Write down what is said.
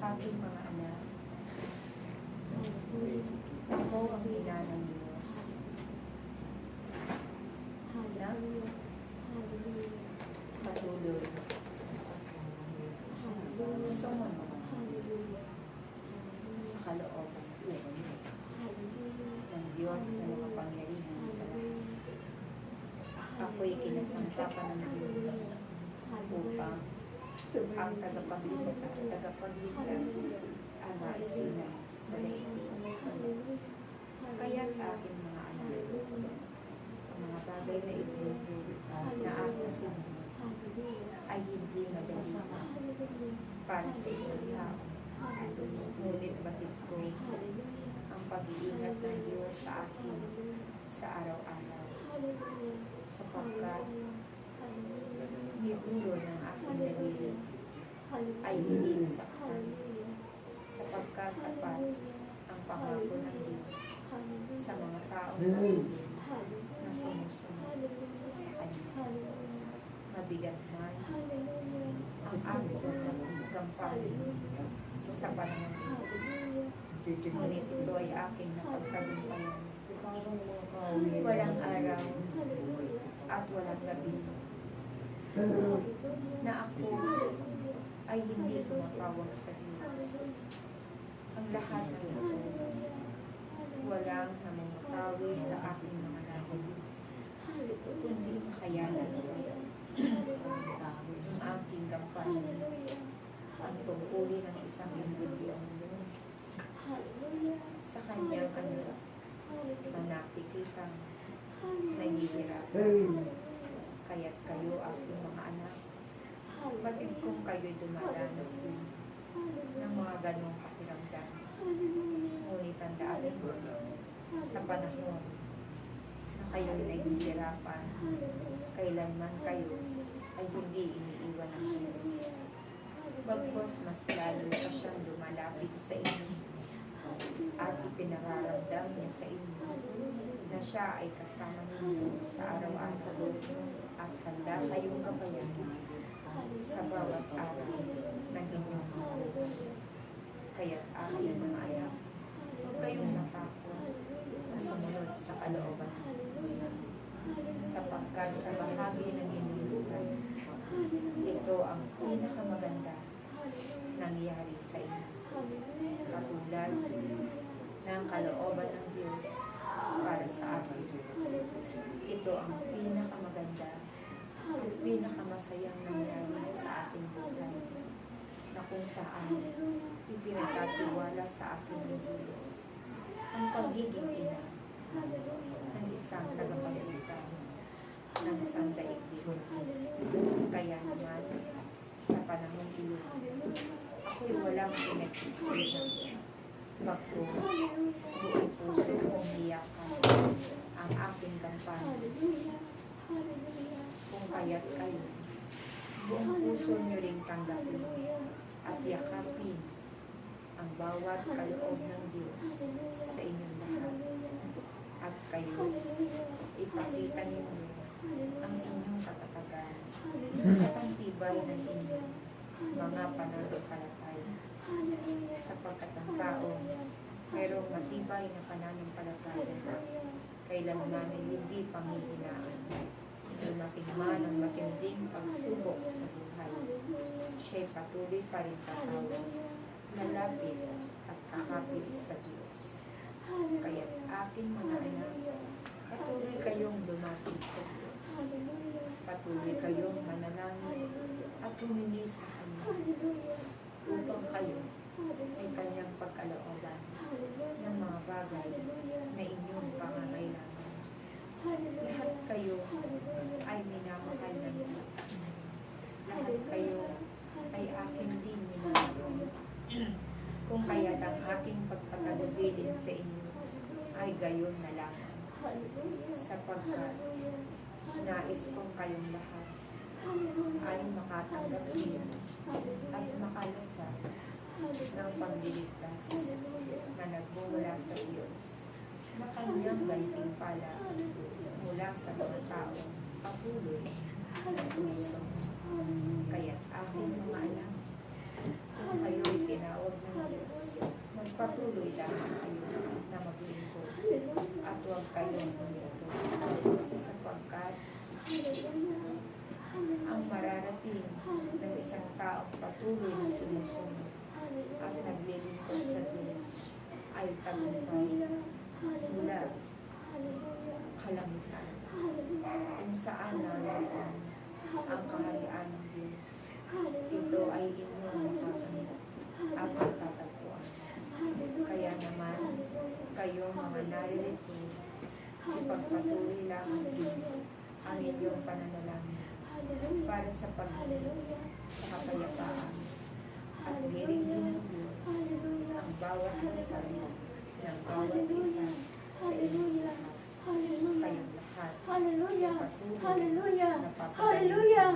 Aking mga anak, ako ang ina ng Diyos. Na patuloy. Sumunod sa kalooban ng Diyos na makapangyarihan sa lahat. Ako'y kinasangkapan ng Diyos upang ang tagapagligtas ang maisilang sa daigdig. Kaya't aking mga anak, ang mga bagay na ito na aking sinunod ay hindi madali para sa isang tao. Ngunit batid ko ang pag-iingat ng Diyos sa akin sa araw-araw, sapagkat niulo ng aking daliri ay hindi nasaktan, sapagkat tapat ang pangako ng Diyos sa mga taong na sumusunod sa Kanya. Mabigat man ang aming gampanin sa panahon ito, ngunit ito ay aking napagtagumpayan. Walang araw at walang gabi na ako ay hindi tumatawag sa Diyos. Ang lahat ng ito, walang namumutawi sa aking mga lahi, kundi makayanan ang aking gampanin, ang tungkulin ng isang individual sa kanyang anak, manapikitang nahihirapan. Kaya't kayo, aking mga anak, batid kung kayo'y dumadanas din ng mga ganong pakiramdam. Ngunit tandaan mo, sa panahon na kayo'y nahihirapan, kailanman kayo ay hindi iniiwan ng Diyos. Bagkus mas lalo pa siyang lumalapit sa inyo at ipinararamdam niya sa inyo na siya ay kasama ninyo sa araw-araw at handa kayong gabayan sa bawat araw ng inyong buhay. Kaya't aking mga anak, huwag kayong matakot na sumunod sa kalooban ng Diyos, sapagkat sa bahagi ng inyong buhay, ito ang pinakamaganda nangyari sa inyo. Katulad ng kalooban ng Diyos para sa akin. Ito ang pinakamaganda at pinakamasayang nangyari sa ating buhay, na kung saan ipinagkatiwala sa akin ng Diyos ang pagiging ina ng isang tagapagligtas ng isang daigdig. Kaya naman, sa panahon iyon, ako'y walang pinagsisihan. Bagkus, buong puso kong hiyakan ang aking gampanin. Kung kaya't kayo, buong puso nyo ring tanggapin at yakapin ang bawat kaloob ng Diyos sa inyong lahat. At kayo, ipakita ninyo ang inyong katatagan at ang tibay ng inyong mga pananampalataya, sapagkat ang tao mayroong matibay na pananampalataya kailanman ay hindi panghihinaan. Dumating man ang matinding pagsubok sa buhay, siya'y patuloy pa rin tatawag, lalapit at kakapit sa Diyos. Kaya't aking mga anak, patuloy kayong lumapit sa Diyos. Patuloy kayong manalangin at humingi sa Kanya upang kayo ay Kanyang pagkalooban ng mga bagay na inyong pangangailangan. Lahat kayo ay minamahal ng Diyos. Lahat kayo ay akin din minamahal. Kung kaya't ang aking pagpatagubilin sa inyo ay gayon na lamang, sapagkat nais kong kayong lahat ay makatanggap niyo at makalasa ng pagliligtas na nagmumula sa Diyos, na Kanyang gantimpala mula sa mga taong patuloy na sumusunod. Kaya't aking mga anak, kung kayo'y tinawag ng Diyos, magpatuloy lamang kayo na maglingkod at huwag kayong humito, sapagkat ang mararating ng isang taong patuloy na sumusunod at naglilingkod sa Diyos ay tagumpay mula kalangitan, kung saan naroon ang kaharian ng Diyos. Ito ay inyong makakamit at matatagpuan. Kaya naman, kayong mga naririto, ipagpatuloy lamang din ang inyong pananalangin para sa sa kapayapaan at diringin ng Diyos ang bawat dasal ng bawat isa sa inyong lahat. Kayong lahat, Hallelujah! patuloy Hallelujah! na papagaling Hallelujah!